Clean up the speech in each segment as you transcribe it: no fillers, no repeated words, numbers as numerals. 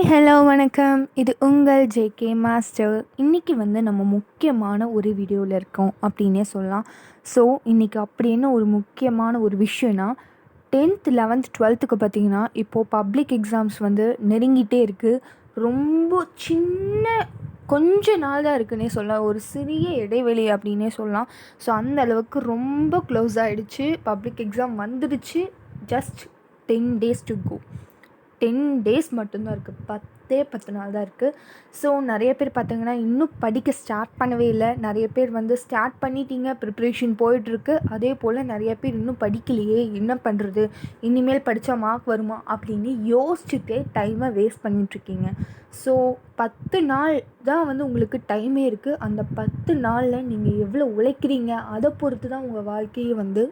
Hi hello வணக்கம். இது உங்கள் ஜேகே மாஸ்டர். இன்றைக்கி நம்ம முக்கியமான ஒரு வீடியோவில் இருக்கோம் அப்படின்னே சொல்லலாம். ஸோ இன்றைக்கி அப்படி என்ன ஒரு முக்கியமான ஒரு விஷயம்னா 10th 11th 12th பார்த்திங்கன்னா இப்போது பப்ளிக் எக்ஸாம்ஸ் நெருங்கிட்டே இருக்குது. ரொம்ப சின்ன கொஞ்ச நாள் தான் இருக்குன்னே சொல்லலாம். ஒரு சிறிய இடைவெளி அப்படின்னே சொல்லலாம். ஸோ அந்த அளவுக்கு ரொம்ப க்ளோஸ் ஆகிடுச்சு. பப்ளிக் எக்ஸாம் வந்துடுச்சு. Just 10 days to go. 10 days மட்டும்தான் இருக்குது. 10 நாள் தான் இருக்குது. ஸோ நிறைய பேர் பார்த்திங்கன்னா இன்னும் படிக்க ஸ்டார்ட் பண்ணவே இல்லை. நிறைய பேர் ஸ்டார்ட் பண்ணிட்டீங்க, ப்ரிப்ரேஷன் போயிட்டுருக்கு. அதே போல் நிறைய பேர் இன்னும் படிக்கலையே, என்ன பண்ணுறது, இனிமேல் படித்தா மார்க் வருமா அப்படின்னு யோசிச்சுட்டே டைமை வேஸ்ட் பண்ணிகிட்ருக்கீங்க. ஸோ 10 நாள் தான் உங்களுக்கு டைமே இருக்குது. அந்த 10 நாளில் நீங்கள் எவ்வளோ உழைக்கிறீங்க அதை பொறுத்து தான் உங்கள் வாழ்க்கையை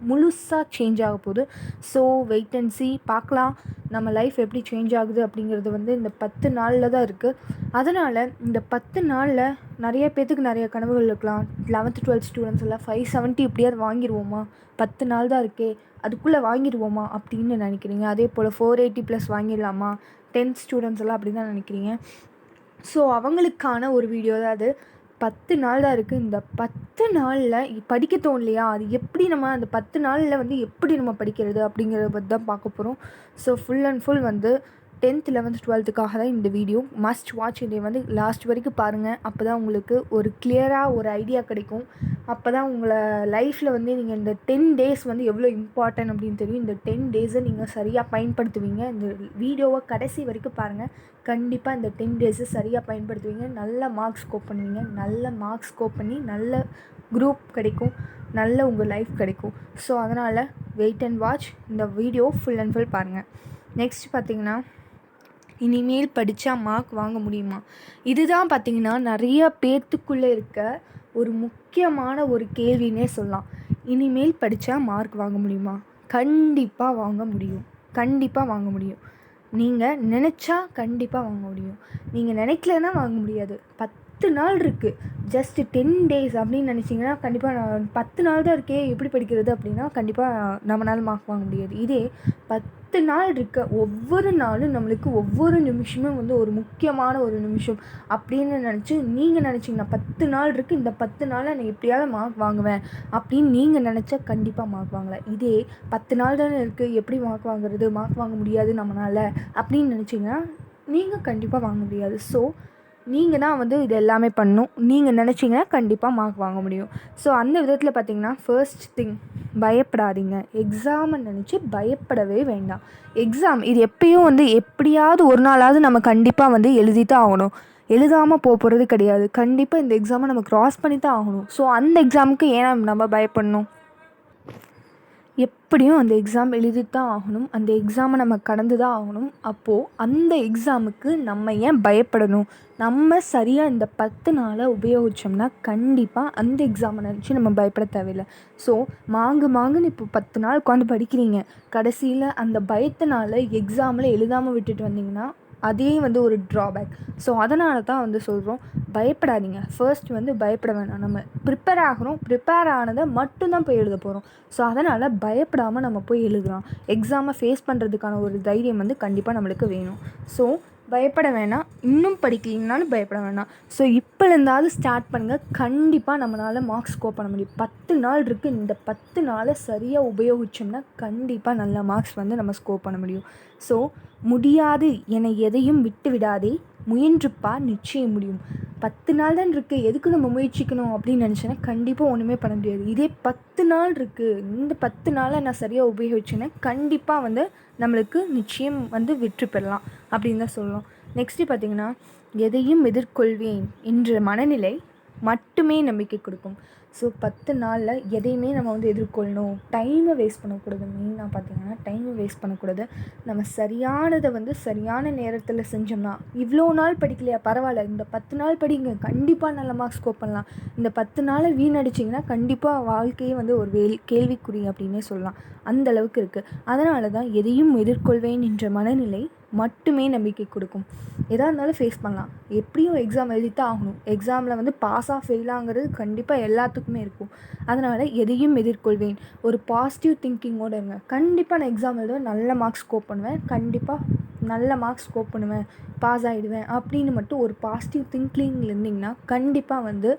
முழுசாக சேஞ்ச் ஆக போகுது. ஸோ வெயிட் அண்ட் சி, பார்க்கலாம் நம்ம லைஃப் எப்படி சேஞ்ச் ஆகுது அப்படிங்கிறது இந்த 10 நாளில் தான் இருக்குது. அதனால் இந்த 10 நாளில் நிறைய பேர்த்துக்கு நிறைய கனவுகள் இருக்கலாம். 11th 12th ஸ்டூடெண்ட்ஸ் எல்லாம் 570 எப்படியாவது வாங்கிடுவோமா, 10 நாள் தான் இருக்கே அதுக்குள்ளே வாங்கிடுவோமா அப்படின்னு நினைக்கிறீங்க. அதே போல் 480+ வாங்கிடலாமா, 10th ஸ்டூடெண்ட்ஸ் எல்லாம் அப்படி தான் நினைக்கிறீங்க. ஸோ அவங்களுக்கான ஒரு வீடியோ தான் அது. 10 நாள் தான் இருக்குது. இந்த 10 நாளில் படிக்க தோணலையா, அது எப்படி நம்ம அந்த 10 நாளில் எப்படி நம்ம படிக்கிறது அப்படிங்கிறத பற்றி தான் பார்க்க போகிறோம். So full and full 10th 11th 12th தான் இந்த வீடியோ. Must watch. இதை லாஸ்ட் வரைக்கும் பாருங்கள். அப்போ தான் உங்களுக்கு ஒரு கிளியராக ஒரு ஐடியா கிடைக்கும். அப்போ தான் உங்களை லைஃப்பில் நீங்கள் இந்த 10 days எவ்வளோ இம்பார்ட்டன்ட் அப்படின்னு தெரியும். இந்த 10 days நீங்கள் சரியாக பயன்படுத்துவீங்க. இந்த வீடியோவை கடைசி வரைக்கும் பாருங்கள். கண்டிப்பாக இந்த 10 days சரியாக பயன்படுத்துவீங்க. நல்ல மார்க்ஸ் ஸ்கோப் பண்ணுவீங்க. நல்ல மார்க்ஸ் ஸ்கோப் பண்ணி நல்ல குரூப் கிடைக்கும், நல்ல உங்கள் லைஃப் கிடைக்கும். ஸோ அதனால் வெயிட் அண்ட் வாட்ச். இந்த வீடியோ ஃபுல் அண்ட் ஃபுல் பாருங்கள். நெக்ஸ்ட் பார்த்திங்கன்னா, இனிமேல் படித்தா மார்க் வாங்க முடியுமா, இதுதான் பார்த்திங்கன்னா நிறைய பேர்த்துக்குள்ளே இருக்க ஒரு முக்கியமான ஒரு கேள்வினே சொல்லலாம். இனிமேல் படித்தா மார்க் வாங்க முடியுமா? கண்டிப்பாக வாங்க முடியும். கண்டிப்பாக வாங்க முடியும். நீங்கள் நினச்சா கண்டிப்பாக வாங்க முடியும். நீங்கள் நினைக்கலன்னா வாங்க முடியாது. 10 நாள் இருக்குது. ஜஸ்ட் 10 days அப்படின்னு நினச்சிங்கன்னா கண்டிப்பாக 10 நாள் தான் இருக்கே எப்படி படிக்கிறது அப்படின்னா கண்டிப்பாக நம்மளால் மார்க் வாங்க முடியாது. இதே 10 நாள் இருக்க ஒவ்வொரு நாளும் நம்மளுக்கு ஒவ்வொரு நிமிஷமும் ஒரு முக்கியமான ஒரு நிமிஷம் அப்படின்னு நினச்சி நீங்கள் நினச்சிங்கன்னா 10 நாள் இருக்குது, இந்த 10 நாளில் நான் எப்படியாவது மார்க் வாங்குவேன் அப்படின்னு நீங்கள் நினச்சா கண்டிப்பாக மார்க் வாங்கலை. இதே 10 நாள் தானே இருக்குது, எப்படி மார்க் வாங்குறது, மார்க் வாங்க முடியாது நம்மளால் அப்படின்னு நினச்சிங்கன்னா நீங்கள் கண்டிப்பாக வாங்க முடியாது. ஸோ நீங்கள் தான் இது எல்லாமே பண்ணணும். நீங்கள் நினச்சிங்கன்னா கண்டிப்பாக மார்க் வாங்க முடியும். ஸோ அந்த விதத்தில் பார்த்திங்கன்னா ஃபர்ஸ்ட் திங், பயப்படாதீங்க. எக்ஸாமை நினச்சி பயப்படவே வேண்டாம். எக்ஸாம் இது எப்பயும் எப்படியாவது ஒரு நாளாவது நம்ம கண்டிப்பாக எழுதி தான் ஆகணும். எழுதாமல் போகிறது கிடையாது. கண்டிப்பாக இந்த எக்ஸாமை நம்ம க்ராஸ் பண்ணி தான் ஆகணும். ஸோ அந்த எக்ஸாமுக்கு ஏன் நம்ம பயப்படணும்? எப்படியும் அந்த எக்ஸாம் எழுதி தான் ஆகணும். அந்த எக்ஸாமை நம்ம கடந்து தான் ஆகணும். அப்போது அந்த எக்ஸாமுக்கு நம்ம ஏன் பயப்படணும்? நம்ம சரியாக இந்த 10 நாளை உபயோகித்தோம்னா கண்டிப்பாக அந்த எக்ஸாமை நினச்சி நம்ம பயப்பட தேவையில்லை. ஸோ மாங்குன்னு இப்போ 10 நாள் உட்காந்து படிக்கிறீங்க. கடைசியில் அந்த பயத்தினால எக்ஸாமில் எழுதாமல் விட்டுட்டு வந்தீங்கன்னா அதே ஒரு ட்ராபேக். ஸோ அதனால தான் சொல்கிறோம், பயப்படாதீங்க. ஃபர்ஸ்ட் பயப்பட வேணாம். நம்ம ப்ரிப்பேர் ஆகிறோம், ப்ரிப்பேர் ஆனதை மட்டும்தான் போய் எழுத போகிறோம். ஸோ அதனால் பயப்படாமல் நம்ம போய் எழுதலாம். எக்ஸாமை ஃபேஸ் பண்ணுறதுக்கான ஒரு தைரியம் கண்டிப்பாக நம்மளுக்கு வேணும். ஸோ பயப்பட வேணாம். இன்னும் படிக்கலைனாலும் பயப்பட வேணாம். ஸோ இப்போலேருந்தாவது ஸ்டார்ட் பண்ணுங்கள். கண்டிப்பாக நம்மளால் மார்க்ஸ் ஸ்கோர் பண்ண முடியும். 10 நாள் இருக்குது. இந்த 10 நாளை சரியாக உபயோகித்தோம்னா கண்டிப்பாக நல்ல மார்க்ஸ் நம்ம ஸ்கோர் பண்ண முடியும். ஸோ முடியாது என எதையும் விட்டு விடாதே, முயன்றுப்பா, நிச்சயம் முடியும். 10 நாள் தான் இருக்குது, எதுக்கு நம்ம முயற்சிக்கணும் அப்படின்னு நினச்சேன்னா கண்டிப்பாக ஒன்றுமே பண்ண முடியாது. இதே 10 நாள் இருக்குது, இந்த 10 நாளை நான் சரியாக உபயோகிச்சேன்னா கண்டிப்பாக நம்மளுக்கு நிச்சயம் வெற்றி பெறலாம் அப்படின்னு தான் சொல்லலாம். நெக்ஸ்ட்டு பார்த்திங்கன்னா, எதையும் எதிர்கொள்வேன் என்ற மனநிலை மட்டுமே நம்பிக்கை கொடுக்கும். ஸோ 10 நாளில் எதையுமே நம்ம எதிர்கொள்ளணும். டைமை வேஸ்ட் பண்ணக்கூடாது. மெயினாக பார்த்திங்கன்னா டைமை வேஸ்ட் பண்ணக்கூடாது. நம்ம சரியானதை சரியான நேரத்தில் செஞ்சோம்னா, இவ்வளோ நாள் படிக்கலையா பரவாயில்ல, இந்த 10 நாள் படிங்க, கண்டிப்பாக நல்ல மார்க்ஸ் ஸ்கோர் பண்ணலாம். இந்த 10 நாளை வீணடிச்சிங்கன்னா கண்டிப்பாக வாழ்க்கையே ஒரு கேள்விக்குறி அப்படின்னே சொல்லலாம். அந்த அளவுக்கு இருக்குது. அதனால தான் எதையும் எதிர்கொள்வேன் என்ற மனநிலை மட்டுமே நம்பிக்கை கொடுக்கும். எதாக இருந்தாலும் ஃபேஸ் பண்ணலாம், எப்படியும் எக்ஸாம் எழுதித்தான் ஆகணும். எக்ஸாமில் வந்து பாஸாக ஃபெயிலாங்கிறது கண்டிப்பாக எல்லாத்துக்குமே இருக்கும். அதனால் எதையும் எதிர்கொள்வேன், ஒரு பாசிட்டிவ் திங்கிங்கோடு இருங்க. கண்டிப்பாக நான் எக்ஸாம் எழுதுவேன், நல்ல மார்க்ஸ் ஸ்கோர் பண்ணுவேன், கண்டிப்பாக நல்ல மார்க்ஸ் ஸ்கோர் பண்ணுவேன், பாஸ் ஆகிடுவேன் அப்படின்னு மட்டும் ஒரு பாசிட்டிவ் திங்கிங்கில் இருந்திங்கன்னா கண்டிப்பாக வந்து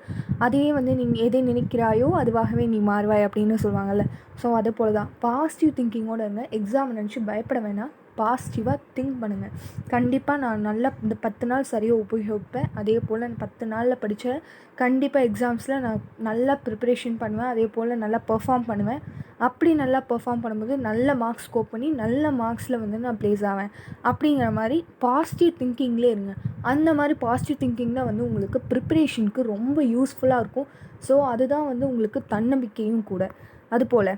அதே வந்து நீங்கள் எதை நினைக்கிறாயோ அதுவாகவே நீ மாறுவாய் அப்படின்னு சொல்லுவாங்கள்ல. ஸோ அதே போல் தான் பாசிட்டிவ் திங்கிங்கோடு இருங்க. எக்ஸாம் நினச்சி பயப்பட வேணாம், பாசிட்டிவாக திங்க் பண்ணுங்கள். கண்டிப்பாக நான் நல்லா இந்த 10 நாள் சரியாக உபயோகிப்பேன். அதே போல் 10 நாளில் படித்த கண்டிப்பாக எக்ஸாம்ஸில் நான் நல்லா ப்ரிப்பரேஷன் பண்ணுவேன், அதே போல் நல்லா பெர்ஃபார்ம் பண்ணுவேன். அப்படி நல்லா பெர்ஃபார்ம் பண்ணும்போது நல்ல மார்க்ஸ் ஸ்கோர் பண்ணி நல்ல மார்க்ஸில் வந்து நான் ப்ளேஸ் ஆவேன் அப்படிங்கிற மாதிரி பாசிட்டிவ் திங்கிங்லேயே இருங்க. அந்த மாதிரி பாசிட்டிவ் திங்கிங் தான் வந்து உங்களுக்கு ப்ரிப்பரேஷனுக்கு ரொம்ப யூஸ்ஃபுல்லாக இருக்கும். ஸோ அதுதான் வந்து உங்களுக்கு தன்னம்பிக்கையும் கூட. அதுபோல்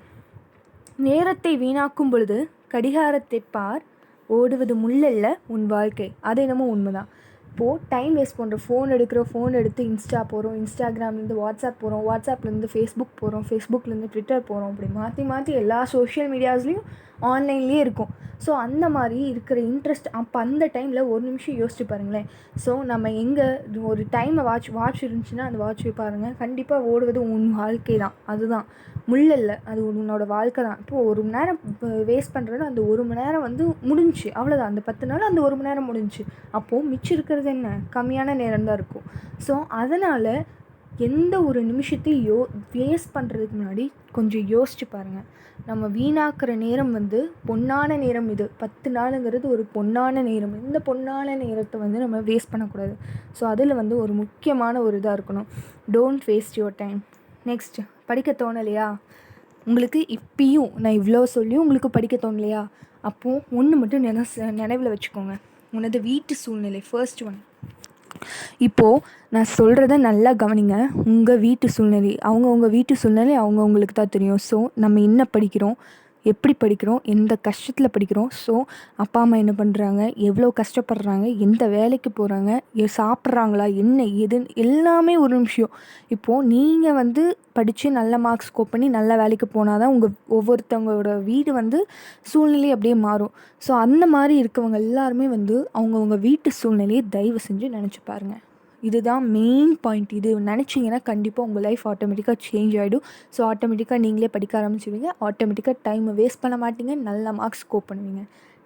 நேரத்தை வீணாக்கும் பொழுது கடிகாரத்தை பார், ஓடுவது முள்ளல்ல உன் வாழ்க்கை. அது என்னமோ உண்மைதான். இப்போது டைம் வேஸ்ட் பண்ணுறோம், ஃபோன் எடுத்து இன்ஸ்டா போகிறோம், இன்ஸ்டாகிராம்லேருந்து வாட்ஸ்அப் போகிறோம், வாட்ஸ்அப்லேருந்து ஃபேஸ்புக் போகிறோம், ஃபேஸ்புக்லேருந்து ட்விட்டர் போகிறோம். அப்படி மாற்றி மாற்றி எல்லா சோஷியல் மீடியாஸ்லேயும் ஆன்லைன்லேயே இருக்கும். ஸோ அந்த மாதிரி இருக்கிற இன்ட்ரெஸ்ட் அப்போ அந்த டைமில் ஒரு நிமிஷம் யோசிச்சு பாருங்களேன். ஸோ நம்ம எங்கே ஒரு டைமை வாட்ச் இருந்துச்சுன்னா அந்த வாட்ச் பாருங்கள், கண்டிப்பாக ஓடுவது உன் வாழ்க்கை தான். அதுதான் முள்ளல்ல, அது உன்னோட வாழ்க்கை தான். இப்போது 1 மணி நேரம் வேஸ்ட் பண்ணுறது, அந்த 1 மணி நேரம் வந்து முடிஞ்சு அவ்வளோதான். அந்த 10 நாள் அந்த 1 மணி நேரம் முடிஞ்சு. அப்போது மிச்சம் இருக்கிறது என்ன, கம்மியான நேரம் தான் இருக்கும். ஸோ அதனால் எந்த ஒரு நிமிஷத்தையும் வேஸ்ட் பண்ணுறதுக்கு முன்னாடி கொஞ்சம் யோசிச்சு பாருங்கள். நம்ம வீணாக்குற நேரம் வந்து பொன்னான நேரம். இது 10 நாளுங்கிறது ஒரு பொன்னான நேரம். இந்த பொன்னான நேரத்தை வந்து நம்ம வேஸ்ட் பண்ணக்கூடாது. ஸோ அதில் வந்து ஒரு முக்கியமான ஒரு இதாக இருக்கணும், don't waste your time. Next, படிக்க தோணலையா உங்களுக்கு? இப்பயும் நான் இவ்வளோ சொல்லியும் உங்களுக்கு படிக்க தோணலையா? அப்போது ஒன்று மட்டும் நினைவில் வச்சுக்கோங்க, உனது வீட்டு சூழ்நிலை ஃபர்ஸ்ட் ஒன். இப்போது நான் சொல்கிறத நல்லா கவனிங்க. உங்கள் வீட்டு சூழ்நிலை, அவங்கவுங்க வீட்டு சூழ்நிலை அவங்கவுங்களுக்கு தான் தெரியும். ஸோ நம்ம என்ன படிக்கிறோம், எப்படி படிக்கிறோம், எந்த கஷ்டத்தில் படிக்கிறோம், ஸோ அப்பா அம்மா என்ன பண்ணுறாங்க, எவ்வளோ கஷ்டப்படுறாங்க, எந்த வேலைக்கு போகிறாங்க, சாப்பிட்றாங்களா, என்ன எது எல்லாமே ஒரு நிமிஷம். இப்போது நீங்கள் வந்து படித்து நல்ல மார்க்ஸ் ஸ்கோர் பண்ணி நல்ல வேலைக்கு போனால் தான் ஒவ்வொருத்தவங்களோட வீடு வந்து சூழ்நிலை அப்படியே மாறும். ஸோ அந்த மாதிரி இருக்கவங்க எல்லாருமே வந்து அவங்கவுங்க வீட்டு சூழ்நிலையை தயவு செஞ்சு நினச்சி பாருங்கள். இதுதான் மெயின் பாயிண்ட். இது நினச்சிங்கன்னா கண்டிப்பாக உங்கள் லைஃப் ஆட்டோமேட்டிக்காக சேஞ்ச் ஆகிடும். ஸோ ஆட்டோமேட்டிக்காக நீங்களே படிக்க ஆரம்பிச்சுடுவீங்க, ஆட்டோமேட்டிக்காக டைமை வேஸ்ட் பண்ண மாட்டீங்க, நல்ல மார்க்ஸ் ஸ்கோர் பண்ணுவீங்க.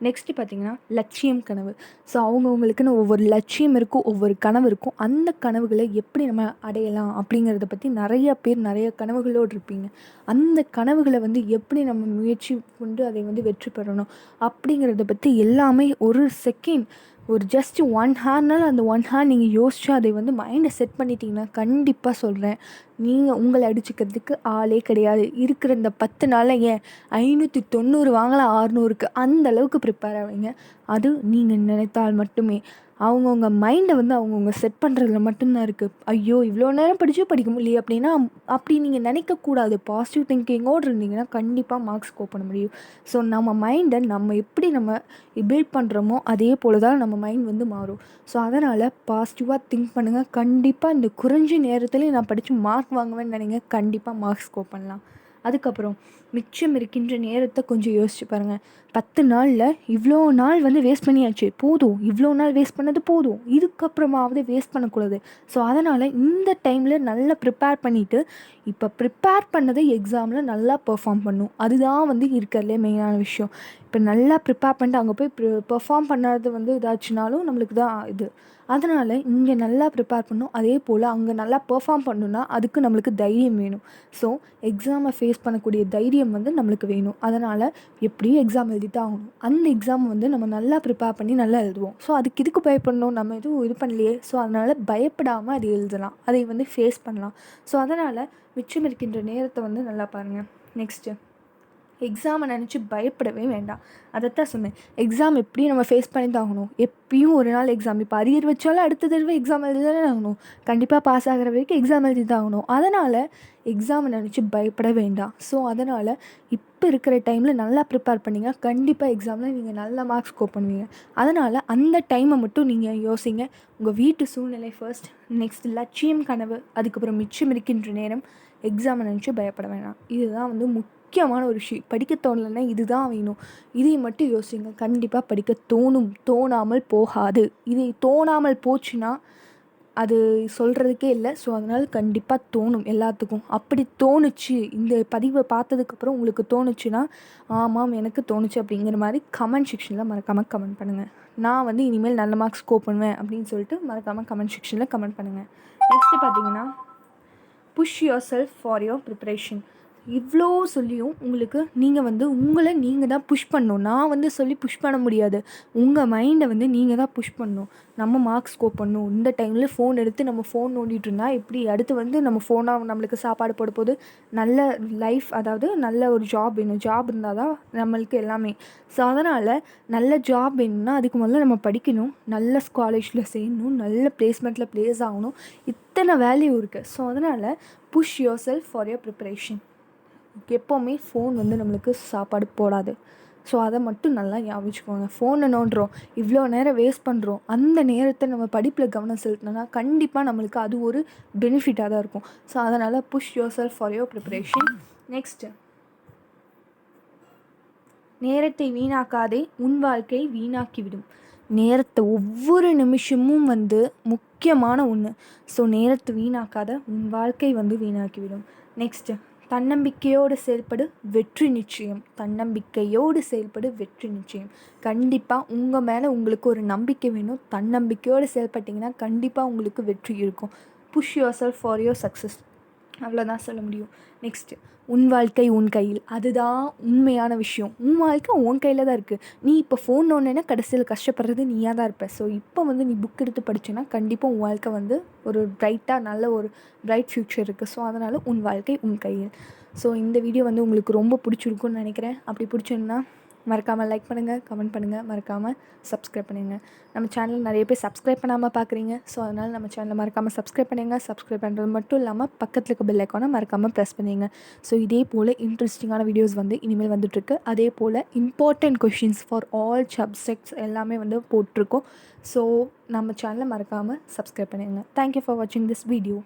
நெக்ஸ்ட்டு பார்த்திங்கன்னா லட்சியம், கனவு. ஸோ அவங்கவுங்களுக்குன்னு ஒவ்வொரு லட்சியம் இருக்கும், ஒவ்வொரு கனவு இருக்கும். அந்த கனவுகளை எப்படி நம்ம அடையலாம் அப்படிங்கிறத பற்றி நிறைய பேர் நிறைய கனவுகளோடு இருப்பீங்க. அந்த கனவுகளை வந்து எப்படி நம்ம முயற்சி கொண்டு அதை வந்து வெற்றி பெறணும் அப்படிங்கிறத பற்றி எல்லாமே ஒரு செகண்ட், ஒரு ஜஸ்ட் 1 ஹார்னால் அந்த 1 ஹார் நீங்கள் யோசிச்சு அதை வந்து மைண்டை செட் பண்ணிட்டீங்கன்னா கண்டிப்பாக சொல்கிறேன், நீங்கள் உங்களை அடிச்சுக்கிறதுக்கு ஆளே கிடையாது. இருக்கிற இந்த 10 நாளில் ஏன் 590 வாங்கலாம், 600க்கு அந்தளவுக்கு ப்ரிப்பேர் ஆவீங்க. அது நீங்கள் நினைத்தால் மட்டுமே. அவங்கவுங்க மைண்டை வந்து அவங்கவுங்க செட் பண்ணுறதுல மட்டும்தான் இருக்குது. ஐயோ இவ்வளோ நேரம் படிக்க முடியலையே அப்படின்னா அப்படி நீங்கள் நினைக்கக்கூடாது. பாசிட்டிவ் திங்கிங்கோடு இருந்தீங்கன்னா கண்டிப்பாக மார்க்ஸ் ஸ்கோர் பண்ண முடியும். ஸோ நம்ம மைண்டை நம்ம எப்படி நம்ம பில்ட் பண்ணுறோமோ அதே போல் தான் நம்ம மைண்ட் வந்து மாறும். ஸோ அதனால் பாசிட்டிவாக திங்க் பண்ணுங்கள். கண்டிப்பாக இந்த குறைஞ்ச நேரத்துலேயே நான் படித்து மார்க் வாங்குவேன்னு நினைங்க, கண்டிப்பாக மார்க்ஸ் ஸ்கோர் பண்ணலாம். அதுக்கப்புறம் மிச்சம் இருக்கின்ற நேரத்தை கொஞ்சம் யோசிச்சு பாருங்கள். 10 நாளில் இவ்வளோ நாள் வந்து வேஸ்ட் பண்ணியாச்சு, போதும், இவ்வளோ நாள் வேஸ்ட் பண்ணது போதும், இதுக்கப்புறமாவது வேஸ்ட் பண்ணக்கூடாது. ஸோ அதனால் இந்த டைமில் நல்லா ப்ரிப்பேர் பண்ணிவிட்டு இப்போ ப்ரிப்பேர் பண்ணதை எக்ஸாமில் நல்லா பெர்ஃபார்ம் பண்ணும். அதுதான் வந்து இருக்கிறதுலே மெயினான விஷயம். இப்போ நல்லா ப்ரிப்பேர் பண்ணிட்டு அங்கே போய் பெர்ஃபார்ம் பண்ணாதது வந்து இதாச்சுனாலும் நம்மளுக்கு தான் இது. அதனால் இங்கே நல்லா ப்ரிப்பேர் பண்ணணும், அதே போல் அங்கே நல்லா பெர்ஃபார்ம் பண்ணணுன்னா அதுக்கு நம்மளுக்கு தைரியம் வேணும். ஸோ எக்ஸாமை ஃபேஸ் பண்ணக்கூடிய தைரியம் வந்து நம்மளுக்கு வேணும். அதனால் எப்படியும் எக்ஸாம் எழுதித்தான் ஆகணும். அந்த எக்ஸாம் வந்து நம்ம நல்லா ப்ரிப்பேர் பண்ணி நல்லா எழுதுவோம். ஸோ அதுக்கு இதுக்கு பயப்படணும், நம்ம எதுவும் இது பண்ணலையே. ஸோ அதனால் பயப்படாமல் அது எழுதலாம், அதை வந்து ஃபேஸ் பண்ணலாம். ஸோ அதனால் மிச்சம் இருக்கின்ற நேரத்தை வந்து நல்லா பாருங்கள். நெக்ஸ்ட்டு, எக்ஸாமை நினச்சி பயப்படவே வேண்டாம். அதைத்தான் சொன்னேன், எக்ஸாம் எப்படியும் நம்ம ஃபேஸ் பண்ணி தான் ஆகணும். எப்பயும் ஒரு நாள் எக்ஸாம், இப்போ அரியர் வச்சாலும் அடுத்த தடவை எக்ஸாம் எழுதி தானே ஆகணும். கண்டிப்பாக பாஸ் ஆகிற வரைக்கும் எக்ஸாம் எழுதி தான் ஆகணும். அதனால் எக்ஸாமை நினச்சி பயப்பட வேண்டாம். ஸோ அதனால் இப்போ இருக்கிற டைமில் நல்லா ப்ரிப்பேர் பண்ணிங்க, கண்டிப்பாக எக்ஸாமில் நீங்கள் நல்ல மார்க்ஸ் ஸ்கோர் பண்ணுவீங்க. அதனால் அந்த டைமை மட்டும் நீங்கள் யோசிங்க. உங்கள் வீட்டு சூழ்நிலை ஃபர்ஸ்ட், நெக்ஸ்ட் லட்சியம், கனவு, அதுக்கப்புறம் மிச்சம் இருக்கின்ற நேரம், எக்ஸாமை நினச்சி பயப்பட வேணாம். இதுதான் வந்து முக்கியமான ஒரு விஷயம். படிக்க தோணலைன்னா இதுதான் வேணும், இதை மட்டும் யோசிங்க. கண்டிப்பாக படிக்க தோணும், தோணாமல் போகாது. இது தோணாமல் போச்சுன்னா அது சொல்கிறதுக்கே இல்லை. ஸோ அதனால் கண்டிப்பாக தோணும் எல்லாத்துக்கும். அப்படி தோணுச்சு, இந்த பதிவை பார்த்ததுக்கப்புறம் உங்களுக்கு தோணுச்சுன்னா ஆமாம் எனக்கு தோணுச்சு அப்படிங்கிற மாதிரி கமெண்ட் செக்ஷனில் மறக்காமல் கமெண்ட் பண்ணுங்கள். நான் வந்து இனிமேல் நல்ல மார்க்ஸ் ஸ்கோர் பண்ணுவேன் அப்படின்னு சொல்லிட்டு மறக்காமல் கமெண்ட் செக்ஷனில் கமெண்ட் பண்ணுங்கள். நெக்ஸ்ட்டு பார்த்தீங்கன்னா, push yourself for your preparation. இவ்வளோ சொல்லியும் உங்களுக்கு நீங்கள் வந்து உங்களை நீங்கள் தான் புஷ் பண்ணணும். நான் வந்து சொல்லி புஷ் பண்ண முடியாது. உங்கள் மைண்டை வந்து நீங்கள் தான் புஷ் பண்ணணும். நம்ம மார்க்ஸ் ஸ்கோர் பண்ணணும். இந்த டைமில் ஃபோன் எடுத்து நம்ம ஃபோன் நோண்டிகிட்டு இருந்தால் எப்படி? அடுத்து வந்து நம்ம ஃபோனாக நம்மளுக்கு சாப்பாடு போட போது நல்ல லைஃப், அதாவது நல்ல ஒரு ஜாப் வேணும். ஜாப் இருந்தால் தான் நம்மளுக்கு எல்லாமே. ஸோ அதனால் நல்ல ஜாப் வேணும்னா அதுக்கு முதல்ல நம்ம படிக்கணும், நல்ல காலேஜில் சேரணும், நல்ல பிளேஸ்மெண்ட்டில் ப்ளேஸ் ஆகணும். இத்தனை வேல்யூ இருக்குது. ஸோ அதனால் push yourself for your preparation. எப்போவுமே ஃபோன் வந்து நம்மளுக்கு சாப்பாடு போடாது. ஸோ அதை மட்டும் நல்லா ஞாபகம் வச்சுக்கோங்க. ஃபோனை நோண்டுறோம், இவ்வளோ நேரம் வேஸ்ட் பண்ணுறோம், அந்த நேரத்தை நம்ம படிப்பில் கவனம் செலுத்தினோன்னா கண்டிப்பாக நம்மளுக்கு அது ஒரு பெனிஃபிட்டாக தான் இருக்கும். ஸோ அதனால் push yourself for your preparation. Next, நேரத்தை வீணாக்காதே, உன் வாழ்க்கை வீணாக்கிவிடும். நேரத்தை ஒவ்வொரு நிமிஷமும் வந்து முக்கியமான ஒன்று. ஸோ நேரத்தை வீணாக்காத, உன் வாழ்க்கை வந்து வீணாக்கிவிடும். நெக்ஸ்ட்டு, தன்னம்பிக்கையோடு செயல்படு, வெற்றி நிச்சயம். தன்னம்பிக்கையோடு செயல்படு, வெற்றி நிச்சயம். கண்டிப்பாக உங்கள் மேலே உங்களுக்கு ஒரு நம்பிக்கை வேணும். தன்னம்பிக்கையோடு செயல்பட்டிங்கன்னா கண்டிப்பாக உங்களுக்கு வெற்றி இருக்கும். Push yourself for your success. அவ்வளோதான் சொல்ல முடியும். நெக்ஸ்ட்டு, உன் வாழ்க்கை உன் கையில். அதுதான் உண்மையான விஷயம். உன் வாழ்க்கை உன் கையில் தான் இருக்குது. நீ இப்போ ஃபோன் ஒன்றுனா கடைசியில் கஷ்டப்படுறது நீயாக தான் இருப்ப. ஸோ இப்போ வந்து நீ புக் எடுத்து படிச்சேன்னா கண்டிப்பாக உன் வாழ்க்கை வந்து ஒரு பிரைட்டாக நல்ல ஒரு பிரைட் ஃப்யூச்சர் இருக்குது. ஸோ அதனால் உன் வாழ்க்கை உன் கையில். ஸோ இந்த வீடியோ வந்து உங்களுக்கு ரொம்ப பிடிச்சிருக்குன்னு நினைக்கிறேன். அப்படி பிடிச்சிருந்தா மறக்காமல் லைக் பண்ணுங்கள், கமெண்ட் பண்ணுங்கள், மறக்காமல் சப்ஸ்கிரைப் பண்ணுங்கள். நம்ம சேனல் நிறைய பேர் சப்ஸ்கிரைப் பண்ணாமல் பார்க்குறீங்க. ஸோ அதனால் நம்ம சேனலை மறக்காமல் சப்ஸ்கிரைப் பண்ணுங்கள். சப்ஸ்கிரைப் பண்ணுறது மட்டும் இல்லாமல் பக்கத்தில் இருக்க பெல் ஐக்கானை மறக்காமல் ப்ரெஸ் பண்ணுங்க. ஸோ இதே போல் இன்ட்ரெஸ்டிங்கான வீடியோஸ் வந்து இனிமேல் வந்துட்டுருக்கு. அதே போல் important questions for all subjects எல்லாமே வந்து போட்டிருக்கோம். ஸோ நம்ம சேனலை மறக்காமல் சப்ஸ்கிரைப் பண்ணுங்கள். தேங்க்யூ ஃபார் வாட்சிங் திஸ் வீடியோ.